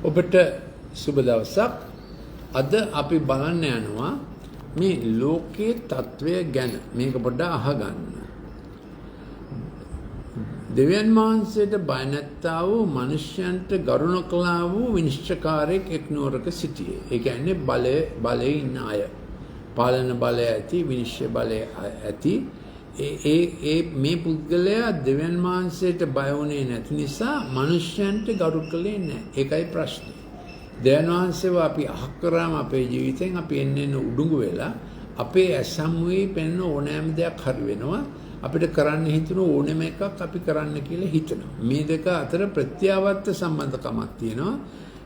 ඔබට සුබ දවසක්. අද අපි බලන්න යනවා මේ ලෝකයේ තත්වය ගැන. මේක පොඩ්ඩක් අහගන්න. දෙවියන් වහන්සේට බය නැත්තා වූ මිනිසයන්ට ගරු නොකළා වූ විනිශ්චයකාරයෙක් එක් නුවරක සිටියේ. ඒ කියන්නේ බලයේ ඉන්න අය. පාලන බලය ඇති, විනිශ්චය බලය ඇති. මේ පුද්ගලයා දෙවියන් වහන්සේට බය වුණේ නැති නිසා මිනිසයන්ට ගරු කළේ නැහැ. ඒකයි ප්‍රශ්නේ. දෙවියන් වහන්සේව අපි අහක් කරාම අපේ ජීවිතෙන් අපි එන්න උඩුඟු වෙලා අපේ ඇසම්මුවේ පෙන්න ඕනෑම දෙයක් හරි වෙනවා. අපිට කරන්න හිතුණු ඕනෑම එකක් අපි කරන්න කියලා හිතනවා. මේ දෙක අතර ප්‍රත්‍යාවර්ත සම්බන්ධකමක් තියෙනවා.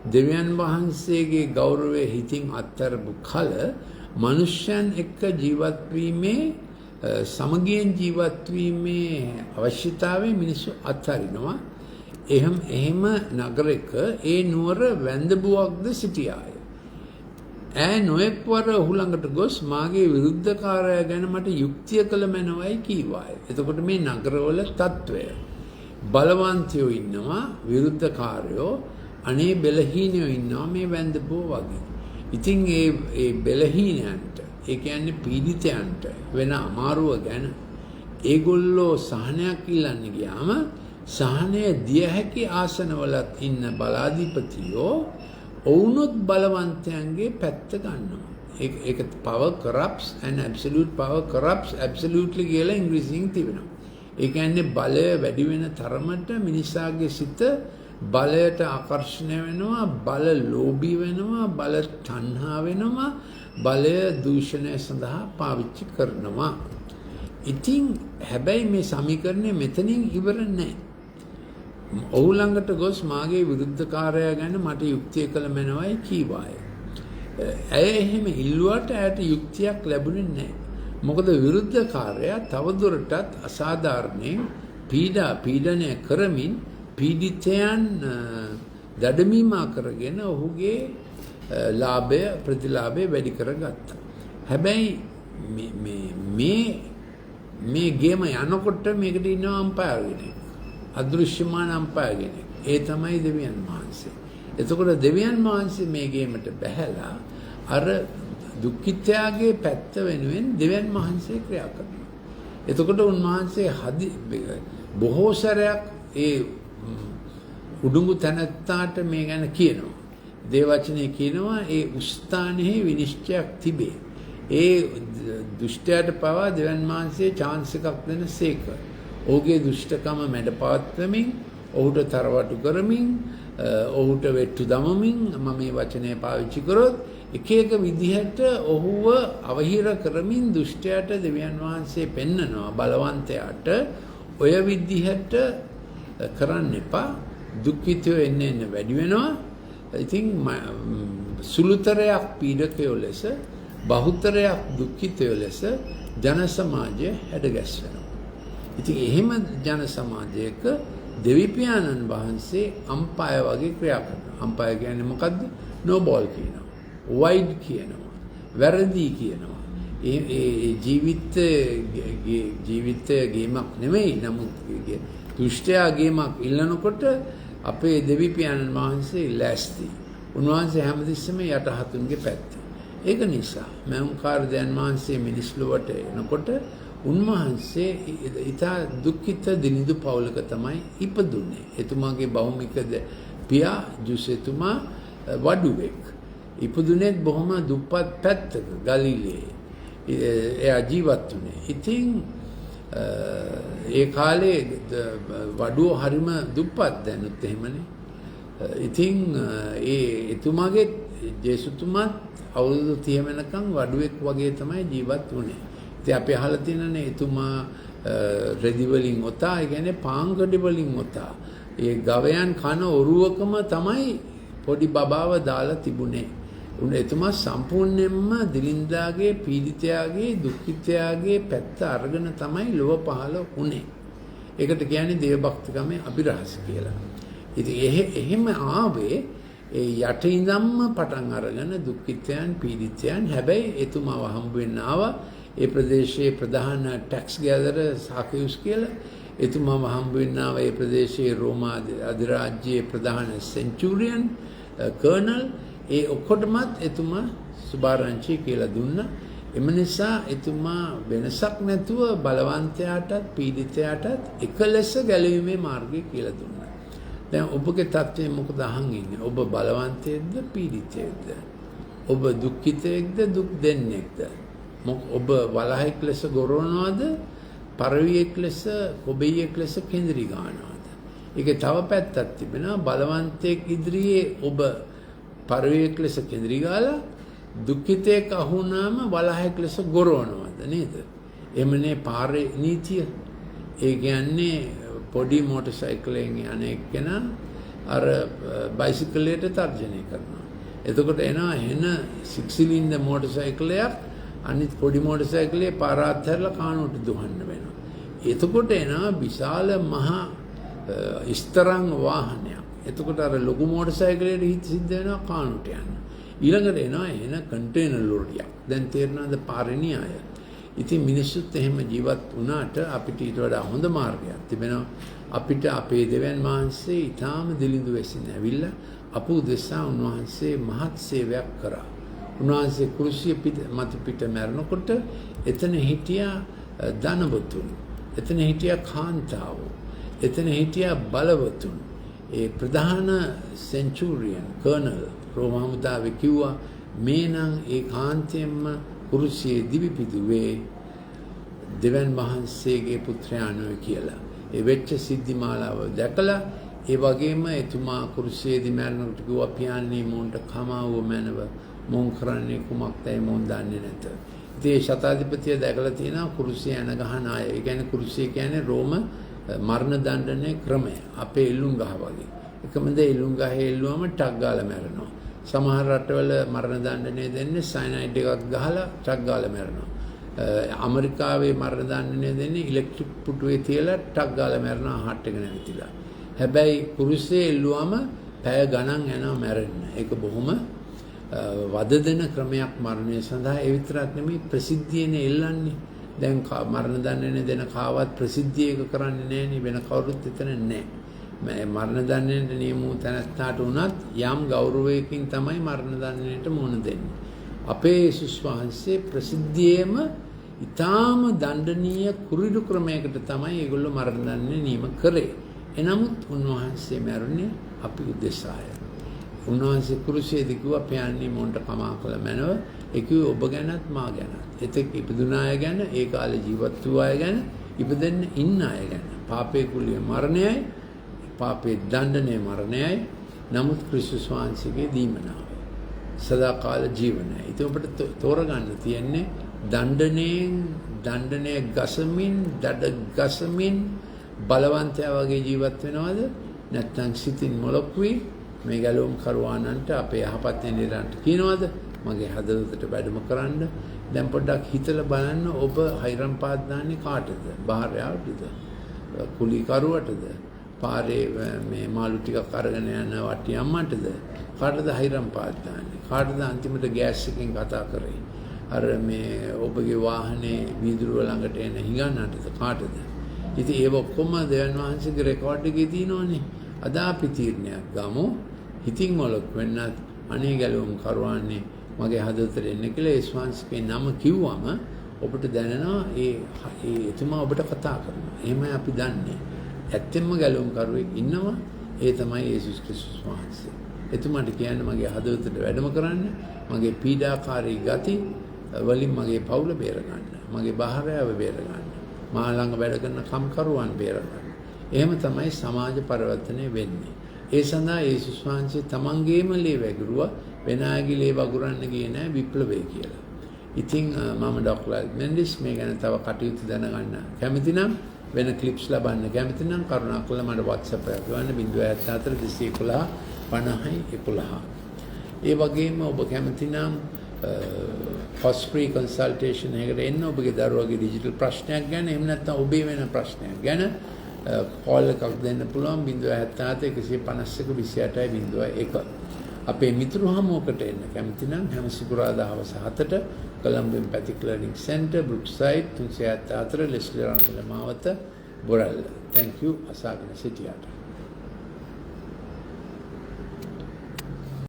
දෙවියන් වහන්සේගේ ගෞරවය හිතින් අත්හැරපු කල මිනිසයන් එක්ක ජීවත් වීමේ සමගියෙන් ජීවත් වීමේ අවශ්‍යතාවය මිනිස්සු අත්හරිනවා. එහෙම නගරයක ඒ නුවර වැන්දබුවක්ද සිටියාය. ඈ නොඑක් වර ඔහු ළඟට ගොස් මාගේ විරුද්ධකාරයා ගැන මට යුක්තිය කළ මැනවයි කීවාය. එතකොට මේ නගරවල තත්වය බලවන්තයෝ ඉන්නවා, විරුද්ධකාරයෝ, අනේ බෙලහීනයෝ ඉන්නවා මේ වැන්දබුව වගේ. ඉතින් ඒ බෙලහීනයන්ට, ඒ කියන්නේ පීඩිතයන්ට වෙන අමාරුව ගැන ඒගොල්ලෝ සහනයක් ඉල්ලන්න ගියාම සහනය දිය හැකි ආසනවලත් ඉන්න බලාධිපතියෝ ඔවුනොත් බලවන්තයන්ගේ පැත්ත ගන්නවා. ඒක power corrupts and absolute power corrupts absolutely කියලා ඉංග්‍රීසියෙන් තිබෙනවා. ඒ කියන්නේ බලය වැඩි වෙන තරමට මිනිසාගේ සිත බලයට ආකර්ෂණය වෙනවා, බල ලෝභී වෙනවා, බල තණ්හා වෙනවා, බලය දූෂණය සඳහා පාවිච්චි කරනවා. ඉතින් හැබැයි මේ සමීකරණය මෙතනින් ඉවර නැහැ. ඔහු ළඟට ගොස් මාගේ විරුද්ධකාරයා ගැන මට යුක්තිය කළ මැනවයි කීවාය. ඇය එහෙම ඉල්ලුවට ඇයට යුක්තියක් ලැබුණේ නැහැ. මොකද විරුද්ධකාරයා තවදුරටත් අසාධාරණයෙන් පීඩනය කරමින් පීඩිතයන් දඩමීමා කරගෙන ඔහුගේ ලාභය ප්‍රතිලාභය වැඩි කරගත්තා. හැබැයි මේ ගේම යනකොට මේකට ඉන්නවා අම්පයර් කෙනෙක්. අදෘශ්‍යමාන අම්පයර් කෙනෙක්. ඒ තමයි දෙවියන් වහන්සේ. එතකොට දෙවියන් වහන්සේ මේ ගේමට බැහැලා අර දුක්ඛිතයාගේ පැත්ත වෙනුවෙන් දෙවියන් වහන්සේ ක්‍රියා කරනවා. එතකොට උන්වහන්සේ බොහෝ සැරයක් ඒ උඩුඟු තැනැත්තාට මේ ගැන කියනවා. දේවචනේ කියනවා ඒ උස්ථානයේ විනිශ්චයක් තිබේ. ඒ දුෂ්ටයාට පවා දෙවියන් වහන්සේ chance එකක් දෙන සේක. ඔහුගේ දුෂ්ටකම මැඩපවත්වමින්, ඔහුට තරවටු කරමින්, ඔහුට වෙට්ටු දමමින්, මම මේ වචනය පාවිච්චි කරොත් එක එක විදිහට ඔහුව අවහිර කරමින් දුෂ්ටයාට දෙවියන් වහන්සේ පෙන්නනවා බලවන්තයාට ඔය විදිහට කරන්න එපා. දුක්ඛිතයෝ එන්න වැඩි වෙනවා. ඉතින් සුළුතරයක් පීඩකයෝ ලෙස, බහුතරයක් දුක්ඛිතයෝ ලෙස ජන සමාජය හැඩගැස්වෙනවා. ඉතින් එහෙම ජන සමාජයක දෙවිපියාණන් වහන්සේ අම්පය වගේ ක්‍රියා කරනවා. අම්පය කියන්නේ මොකද්ද? නෝ බෝල් කියනවා. වයිඩ් කියනවා. වැරදි කියනවා. ඒ ජීවිතය ගේමක් නෙමෙයි. නමුත් දුෂ්ටයා ගේමක් ඉල්ලනකොට අපේ දෙවිපියාණන් වහන්සේ ලෑස්ති. උන්වහන්සේ හැමතිස්සෙම යටහතුන්ගේ පැත්ත. ඒක නිසා මෞංකාර දෙවියන් වහන්සේ මිනිස් ලොවට එනකොට උන්වහන්සේ ඉතා දුක්ඛිත දිනිදු පවුලක තමයි ඉපදුනේ. එතුමාගේ භෞමික පියා ජුසෙතුමා වඩුවෙක්. ඉපදුනේත් බොහොම දුප්පත් පැත්තක ගලිලේ. එයා ජීවත් වුණේ. ඉතින් ඒ කාලේ වඩුව හරිම දුප්පත් දැනුත් එහෙමනේ. ඉතින් එතුමාගේ ජේසුතුමාත් අවුරුදු 30 වෙනකන් වඩුවෙක් වගේ තමයි ජීවත් වුණේ. ඉතින් අපි අහලා තියෙනනේ එතුමා රෙදි වලින් ඔතා, ඒ කියන්නේ පාංගඩි වලින් ඔතා. ඒ ගවයන් කන ඔරුවකම තමයි පොඩි බබාව දාලා තිබුණේ. එතුමා සම්පූර්ණයෙන්ම දිලින්දාගේ, පීඩිතයාගේ, දුක්ඛිතයාගේ පැත්ත අරගෙන තමයි ලොව පහළ වුණේ. ඒකට කියන්නේ දේවභක්තිකමේ අභිරහස කියලා. ඉතින් එහෙම ආවේ ඒ යට ඉඳන්ම පටන් අරගෙන දුක්ඛිතයන්, පීඩිතයන්. හැබැයි එතුමාව හම්බ වෙන්න ආවා ඒ ප්‍රදේශයේ ප්‍රධාන ටැක්ස් ගෑදර සාකියුස් කියලා. එතුමාව හම්බ වෙන්න ආවා ඒ ප්‍රදේශයේ රෝමා අධිරාජ්‍යයේ ප්‍රධාන සෙන්චුරියන් කර්නල් ඒ ඔක්කොටමත් එතුමා සුභාරංචි කියලා දුන්නා. එම නිසා එතුමා වෙනසක් නැතුව බලවන්තයාටත් පීඩිතයාටත් එක ලෙස ගැලවීමේ මාර්ගය කියලා දුන්නා. දැන් ඔබගේ තත්ත්වය මොකද අහන් ඉන්නේ? ඔබ බලවන්තයෙක්ද පීඩිතයෙක්ද? ඔබ දුක්ඛිතයෙක්ද දුක් දෙන්නෙක්ද? ඔබ වලහෙක් ලෙස ගොරවනවද? පරවියෙක් ලෙස කොබෙයියෙක් ලෙස කෙඳිරි ගන්නවද? ඒකේ තව පැත්තක් තිබෙනවා. බලවන්තයෙක් ඉදිරියේ ඔබ පරවියෙක් ලෙස කෙඳිරි ගාලා දුක්ඛිතයෙක් අහුනාම වලහෙක් ලෙස ගොරවනවද නේද? එමනේ පාරේ නීතිය. ඒ කියන්නේ පොඩි මෝටර් සයිකලයෙන් යන එක්කෙනා අර බයිසිකලයට තර්ජනය කරනවා. එතකොට එනවා එන 6 සිලින්ඩර් මෝටර් සයිකලයක් අනිත් පොඩි මෝටර් සයිකලයේ පාර අත්හැරලා කානුවට දුවන්න වෙනවා. එතකොට එනවා විශාල මහා ඉස්තරංග වාහනයක්. එතකොට අර ලොකු මෝටර් සයිකලයට හිත සිද්ධ වෙනවා කානුවට යන්න. ඊළඟට එනවා එන කන්ටේනර් ලෝරියක්. දැන් තේරෙනවද පාරේ න්‍යාය? ඉතින් මිනිස්සුත් එහෙම ජීවත් වුණාට අපිට ඊට වඩා හොඳ මාර්ගයක් තිබෙනවා. අපිට අපේ දෙවියන් වහන්සේ ඊටාම දිලිඳු වෙසින් ඇවිල්ලා අපු දෙසා උන්වහන්සේ මහත් සේවයක් කරා. උන්වහන්සේ කුරුසිය මත පිට මැරෙනකොට එතන හිටියා ධනවතුන්. එතන හිටියා කාන්තාවෝ. එතන හිටියා බලවතුන්. ඒ ප්‍රධාන සෙන්චුරියන් කර්නල් රෝම හමුදාවේ කිව්වා මේ නම් ඒකාන්තයෙන්ම කුරුසියේ දිවිපිදුවේ දෙවන් වහන්සේගේ පුත්‍රයාණෝයි කියලා. ඒ වෙච්ච සිද්ධි මාලාව දැකලා ඒ වගේම එතුමා කුරුසියේදී මැරෙනකොට කිව්වා පියාණනි මොන්ට කමාව මැනව මොන් කරන්නේ කුමක්දයි මොන් දන්නේ නැත. ඉතින් ඒ ශතාධිපතිය දැකලා තියෙනවා කුරුසිය යන ගහන අය. ඒ කියන්නේ කුරුසිය කියන්නේ රෝම මරණ දඬුවමේ ක්‍රමය. අපේ එල්ලුම් ගහ වගේ. එකම දේ එල්ලුම් ගහේ එල්ලුවම ටක් ගාලා මැරෙනවා. සමහර රටවල මරණ දඬුවමේ දෙන්නේ සයනයිඩ් එකක් ගහලා ටක් ගාලා මැරෙනවා. ඇමරිකාවේ මරණ දඬුවමේ දෙන්නේ ඉලෙක්ට්‍රික් පුටුවේ තියලා ටක් ගාලා මැරෙනවා හાર્ට් එක නැතිලා. හැබැයි කුරුසියේ එල්ලුවම පැය ගණන් යනවා මැරෙන්න. ඒක බොහොම වද දෙන ක්‍රමයක් මරණය සඳහා. ඒ විතරක් නෙමෙයි ප්‍රසිද්ධියනේ එල්ලන්නේ. දැන් මරණ දඬුවමේ දෙන කාවත් ප්‍රසිද්ධිය එක කරන්නේ නැහෙනි. වෙන කවුරුත් එතන නැහැ. මරණ දඬුවමට නියම වූ තැනැත්තාට උනත් යම් ගෞරවයකින් තමයි මරණ දඬුවමට මුහුණ දෙන්නේ. අපේ යේසුස් වහන්සේ ප්‍රසිද්ධියේම ඊටාම දණ්ඩනීය කුරිරු ක්‍රමයකට තමයි ඒගොල්ලෝ මරණ දඬුවම නියම කරේ. එනමුත් උන්වහන්සේ මැරුණේ අපි උදෙසාය. උන්වහන්සේ කුරුසියේදී කිව්වා පියාණනි මොන්ට කමා කළ මැනව. ඒ කිව්වේ ඔබ ගැනත් මා ගැනත්. එතෙක් ඉපදුන අය ගැන, ඒ කාලේ ජීවත් වූ අය ගැන, ඉපදෙන්න ඉන්න අය ගැන. පාපේ කුලිය මරණයයි, පාපේ දණ්ඩනය මරණයයි. නමුත් ක්‍රිස්තුස් වහන්සේගේ දීමනාව සදාකාල ජීවනයයි. ඉතින් ඔබට තෝරගන්න තියෙන්නේ දණ්ඩනය ගසමින්, දඩ ගසමින් බලවන්තයා වගේ ජීවත් වෙනවද? නැත්නම් සිතින් මොලොක් වී මේ ගැලවුම් කරුවානන්ට අපේ යහපත් නිරන්ට කියනවද මගේ හදවතට වැඩම කරන්න? දැන් පොඩ්ඩක් හිතලා බලන්න ඔබ හයිරම් පාත් දාන්නේ කාටද? භාර්යාවටද? කුලී කරුවටද? පාරේ මේ මාළු ටිකක් අරගෙන යන වටි අම්මටද? කාටද හයිරම් පාත් දාන්නේ? කාටද අන්තිමට ගෑස් එකෙන් කතා කරේ? අර මේ ඔබගේ වාහනේ වීදුරුව ළඟට එන හිඟන්නටද? කාටද? ඉතින් ඒව ඔක්කොම දෙවියන් වහන්සේගේ රෙකෝඩ් එකේ තියෙනවනේ. අද අපි තීරණයක් ගමු. හිතින් මොලොක් වෙන්නත් අනේ ගැලවුම් කරවන්නේ මගේ හදවතට එන්න කියලා ඒ ස්වාංශකේ නම කිව්වම ඔබට දැනෙනවා ඒ එතුමා ඔබට කතා කරනවා. එහෙමයි අපි දන්නේ. ඇත්තෙන්ම ගැලවුම් කරුවෙක් ඉන්නවා. ඒ තමයි යේසුස් ක්‍රිස්තුස් වහන්සේ. එතුමාට කියන්නේ මගේ හදවතට වැඩම කරන්න, මගේ පීඩාකාරී ගති වලින් මගේ පවුල බේරගන්න, මගේ භාර්යාව බේරගන්න, මා ළඟ වැඩ කරන කම්කරුවන් බේරගන්න. එහෙම තමයි සමාජ පරිවර්තනය වෙන්නේ. ඒ සඳහා යේසුස් වහන්සේ තමන්ගේම ලේ වැගිරුවා. වෙන අයගේ ලේ වගුරන්න ගියේ නෑ විප්ලවය කියලා. ඉතින් මම ඩොක්ටර් මෙන්ඩිස් මේ ගැන තව කටයුතු දැනගන්න කැමති නම් වෙන ක්ලිප්ස් ලබන්න කැමති නම් කරුණාකරලා මට WhatsApp එකක් ගන්න 074 211 5011. ඒ වගේම ඔබ කැමති නම් cost free consultation එකකට එන්න ඔබගේ දරුවගේ ඩිජිටල් ප්‍රශ්නයක් ගැන එහෙම නැත්නම් ඔබේ වෙන ප්‍රශ්නයක් ගැන කෝල් එකක් දෙන්න පුළුවන් 077 151 2801. අපේ මිතුරු හමුවකට එන්න කැමති නම් හැම සිකුරාදා හවස 7ට කොළඹ පැතික් ලර්නින් සෙන්ටර් බ්‍රුක්සයිඩ් 374 ලෙස්ලි රාන්ගල මාවත බොරැල්ල. thank you අසාගෙන සිටියාට.